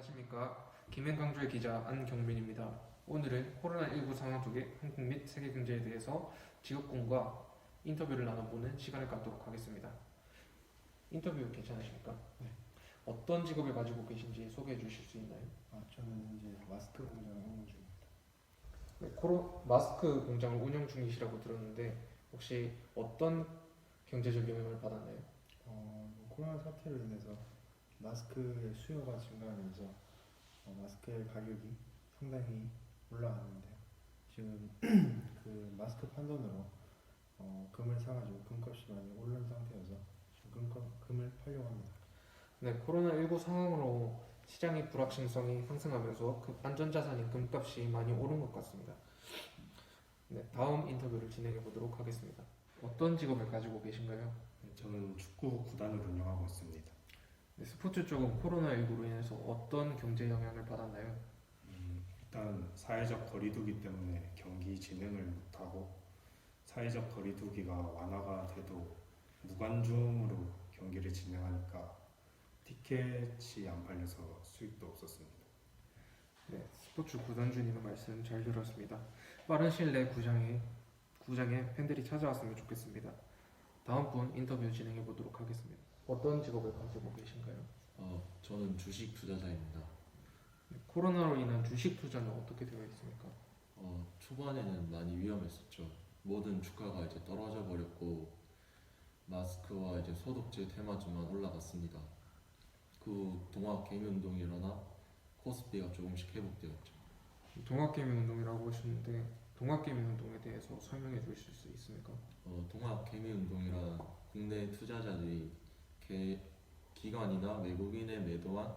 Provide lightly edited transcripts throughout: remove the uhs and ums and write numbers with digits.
안녕하십니까. 김해강주의 기자 안경민입니다. 오늘은 코로나19 상황 속의 한국 및 세계 경제에 대해서 지역군과 인터뷰를 나눠보는 시간을 갖도록 하겠습니다. 인터뷰 괜찮으십니까? 네. 어떤 직업을 가지고 계신지 소개해 주실 수 있나요? 저는 이제 마스크 공장을 운영 중입니다. 네, 마스크 공장을 운영 중이시라고 들었는데 혹시 어떤 경제적 영향을 받았나요? 코로나 사태로 인해서 마스크의 수요가 증가하면서 마스크의 가격이 상당히 올라갔는데 지금 그 마스크 판돈으로 금을 사가지고 금값이 많이 오른 상태여서 지금 금을 팔려고 합니다. 네, 코로나19 상황으로 시장의 불확실성이 상승하면서 그 안전자산인 금값이 많이 오른 것 같습니다. 네, 다음 인터뷰를 진행해 보도록 하겠습니다. 어떤 직업을 가지고 계신가요? 저는 축구 구단을 운영하고 있습니다. 네, 스포츠 쪽은 코로나19로 인해서 어떤 경제 영향을 받았나요? 일단 사회적 거리두기 때문에 경기 진행을 못하고 사회적 거리두기가 완화가 돼도 무관중으로 경기를 진행하니까 티켓이 안 팔려서 수익도 없었습니다. 네, 스포츠 구단주님의 말씀 잘 들었습니다. 빠른 시일 내 구장에 팬들이 찾아왔으면 좋겠습니다. 다음 분 인터뷰 진행해 보도록 하겠습니다. 어떤 직업을 가지고 계신가요? 저는 주식 투자자입니다. 네, 코로나로 인한 주식 투자는 어떻게 되어 있습니까? 초반에는 많이 위험했었죠. 모든 주가가 이제 떨어져 버렸고 마스크와 이제 소독제 테마주만 올라갔습니다. 그 동학개미운동이 일어나 코스피가 조금씩 회복되었죠. 동학개미운동이라고 하셨는데 동학개미운동에 대해서 설명해 주실 수 있습니까? 동학개미운동이란 국내 투자자들이 기관이나 외국인에 매도한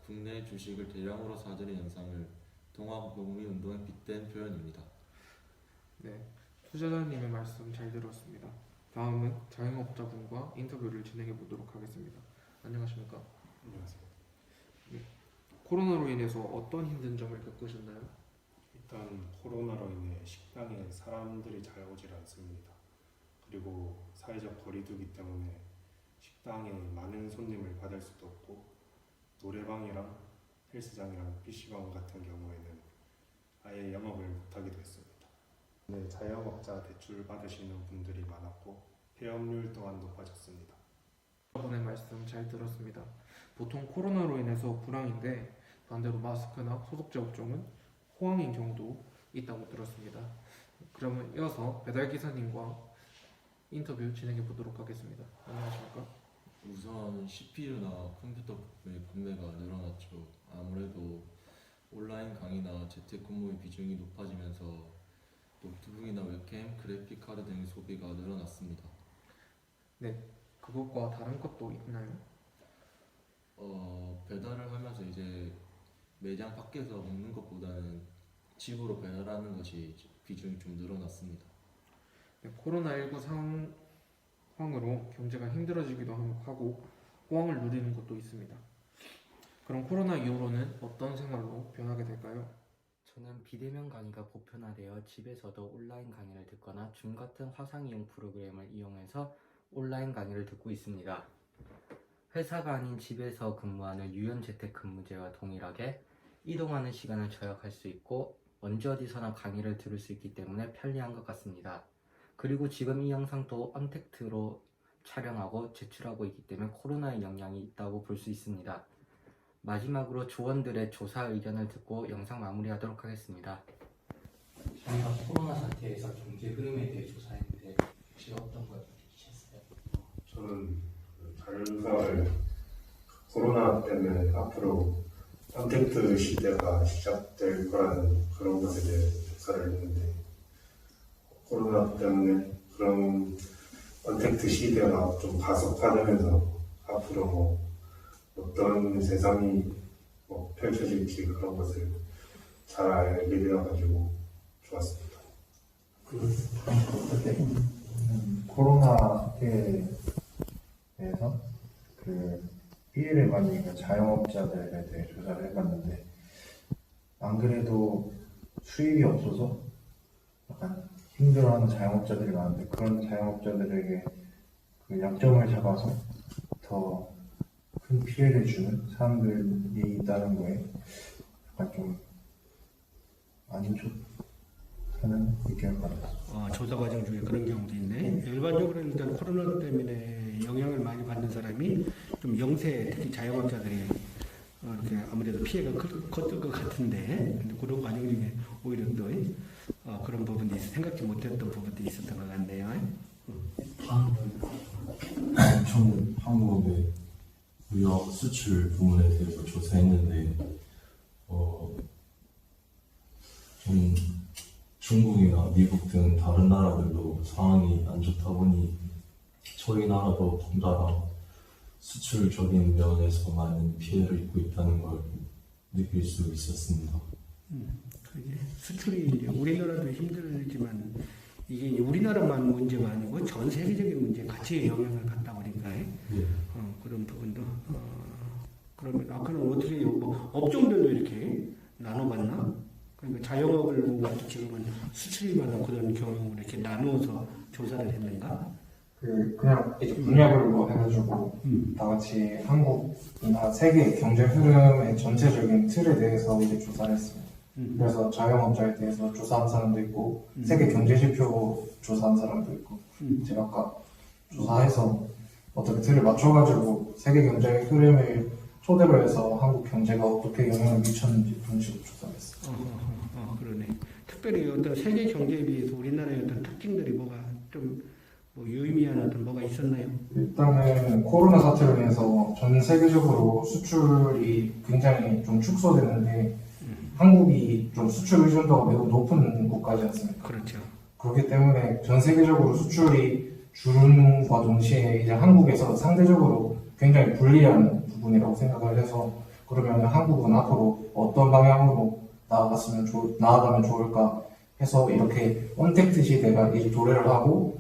국내 주식을 대량으로 사들인 현상을 동학개미운동에 빗댄 표현입니다. 네, 투자자님의 말씀 잘 들었습니다. 다음은 자영업자분과 인터뷰를 진행해 보도록 하겠습니다. 안녕하십니까? 안녕하세요. 코로나로 인해서 어떤 힘든 점을 겪으셨나요? 일단 코로나로 인해 식당에 사람들이 잘 오질 않습니다. 그리고 사회적 거리두기 때문에 식당에 많은 손님을 받을 수도 없고 노래방이랑 헬스장이랑 PC방 같은 경우에는 아예 영업을 못하기도 했습니다. 네, 자영업자 대출 받으시는 분들이 많았고 폐업률 또한 높아졌습니다. 여러분의 말씀 잘 들었습니다. 보통 코로나로 인해서 불황인데 반대로 마스크나 소독제 업종은 호황인 경우도 있다고 들었습니다. 그러면 이어서 배달기사님과 인터뷰 진행해 보도록 하겠습니다. 안녕하십니까? 우선 CPU나 컴퓨터 구매가 늘어났죠. 아무래도 온라인 강의나 재택근무의 비중이 높아지면서 노트북이나 웹캠, 그래픽 카드 등의 소비가 늘어났습니다. 네, 그것과 다른 것도 있나요? 배달을 하면서 이제 매장 밖에서 먹는 것보다는 집으로 배달하는 것이 비중이 좀 늘어났습니다. 네, 코로나19 상황으로 경제가 힘들어지기도 하고 호황을 누리는 곳도 있습니다. 그럼 코로나 이후로는 어떤 생활로 변하게 될까요? 저는 비대면 강의가 보편화되어 집에서도 온라인 강의를 듣거나 줌 같은 화상 이용 프로그램을 이용해서 온라인 강의를 듣고 있습니다. 회사가 아닌 집에서 근무하는 유연 재택 근무제와 동일하게 이동하는 시간을 절약할 수 있고 언제 어디서나 강의를 들을 수 있기 때문에 편리한 것 같습니다. 그리고 지금 이 영상도 언택트로 촬영하고 제출하고 있기 때문에 코로나의 영향이 있다고 볼 수 있습니다. 마지막으로 조원들의 조사 의견을 듣고 영상 마무리하도록 하겠습니다. 저희가 코로나 사태에서 경제 흐름에 대해 조사했는데 혹시 어떤 걸 느끼셨어요? 저는 자율사를 코로나 때문에 앞으로 언택트 시대가 시작될 거라는 그런 것에 대해 조사를 했는데 코로나 때문에 그런 언택트 시대가 좀 가속화되면서 앞으로 어떤 세상이 펼쳐질지 그런 것을 잘 알게 되어가지고 좋았습니다. 어떻게 코로나에 대해서 그 피해를 많이 입은 자영업자들에 대해 조사를 해봤는데 안 그래도 수입이 없어서 약간 힘들어하는 자영업자들이 많은데 그런 자영업자들에게 그 약점을 잡아서 더 큰 피해를 주는 사람들이 있다는 거에 약간 좀 안 좋다는 의견을 받았어요. 조사 과정 중에 그런 경우도 있네. 일반적으로 일단 코로나 때문에 영향을 많이 받는 사람이 좀 영세, 특히 자영업자들이 이렇게 아무래도 피해가 컸을 것 같은데, 근데 그런 과정 중에 오히려 또 그런 부분이 생각지 못했던 부분도 있었던 것 같네요. 저는 한국의 무역 수출 부문에 대해서 조사했는데 좀 중국이나 미국 등 다른 나라들도 상황이 안 좋다 보니 저희 나라도 덩달아 수출적인 면에서 많은 피해를 입고 있다는 걸 느낄 수 있었습니다. 이게 수출이 우리나라도 힘들지만 이게 우리나라만 문제가 아니고 전 세계적인 문제 같이 영향을 받다 보니까 네. 그런 부분도 그러면 아까는 어떻게 뭐 업종별로 이렇게 나눠봤나? 그러니까 자영업을 보고 지금은 수출이 많은 그런 경우를 이렇게 나누어서 조사를 했는가? 그냥 이제 분야별로 해가지고 다 같이 한국이나 세계 경제 흐름의 전체적인 틀에 대해서 이제 조사를 했습니다. 그래서 자영업자에 대해서 조사한 사람도 있고 세계 경제 지표 조사한 사람도 있고 제가 아까 조사해서 어떻게 틀을 맞춰가지고 세계 경제 흐름을 토대로 해서 한국 경제가 어떻게 영향을 미쳤는지 그런 식으로 조사를 했어요. 그러네. 특별히 어떤 세계 경제에 비해서 우리나라의 어떤 특징들이 뭐가 좀 뭐 유의미한 어떤 뭐가 있었나요? 일단은 코로나 사태로 인해서 전 세계적으로 수출이 굉장히 좀 축소되는데 한국이 좀 수출 의존도가 매우 높은 국가지 않습니까? 그렇죠. 그렇기 때문에 전 세계적으로 수출이 줄음과 동시에 이제 한국에서 상대적으로 굉장히 불리한 부분이라고 생각을 해서 그러면 한국은 앞으로 어떤 방향으로 나아가면 좋을까 해서 이렇게 언택트 시대가 이제 도래를 하고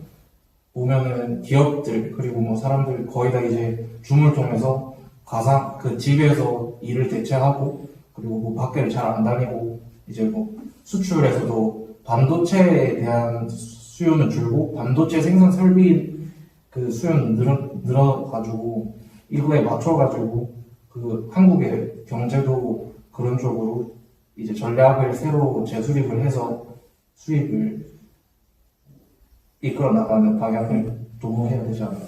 보면은 기업들 그리고 뭐 사람들 거의 다 이제 줌을 통해서 가상 그 집에서 일을 대체하고 그리고 뭐 밖에를 잘 안 다니고 이제 뭐 수출에서도 반도체에 대한 수요는 줄고 반도체 생산 설비 그 수요는 늘어가지고 이거에 맞춰가지고 그 한국의 경제도 그런 쪽으로 이제 전략을 새로 재수립을 해서 수입을 이끌어 나가는 방향을 도모해야 되지 않나.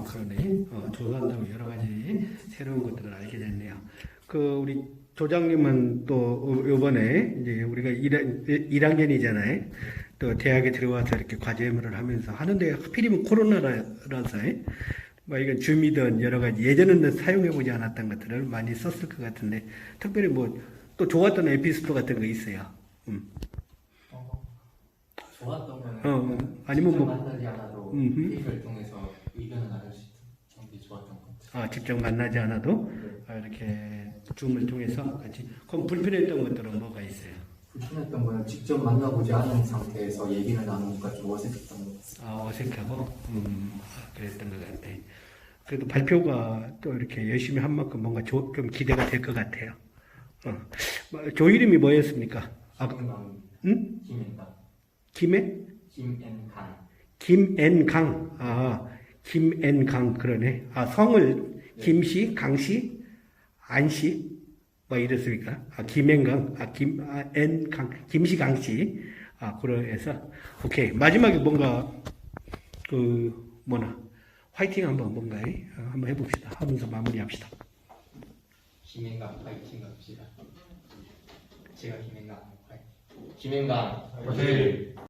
그러네. 조사한다고 여러 가지 새로운 것들을 알게 됐네요. 우리 조장님은 또 이번에 이제 우리가 1학년이잖아요. 또 대학에 들어와서 이렇게 과제를 하면서 하는데 하필이면 코로나라서 뭐 이건 줌이든 여러 가지 예전에는 사용해보지 않았던 것들을 많이 썼을 것 같은데 특별히 뭐 또 좋았던 에피소드 같은 거 있어요. 좋았던 거는 아니면 직접 뭐 만나지 않아도 회의를 통해서 의견을 나눌 수 있던 게 좋았던 것 같아요. 직접 만나지 않아도 이렇게 줌을 통해서 같이 그럼 불편했던 것들은 뭐가 있어요? 불편했던 거는 직접 만나보지 않은 상태에서 얘기를 나누니까 좀 어색했던 것 같아요. 어색하고 그랬던 것 같아. 그래도 발표가 또 이렇게 열심히 한 만큼 뭔가 좀 기대가 될 것 같아요. 조 이름이 뭐였습니까? 응? 김앤강. 김해? 김앤강. 김앤강. 김앤강 그러네. 성을 김씨, 강씨, 안씨 뭐 이랬습니까? 김앤강, 김앤강, 김씨, 강씨. 그래서 오케이 마지막에 뭔가 화이팅 한번 한번 해봅시다. 하면서 마무리합시다. 김앤강 파이팅 합시다. 제가 김앤강 파이팅. 김앤강 화이팅!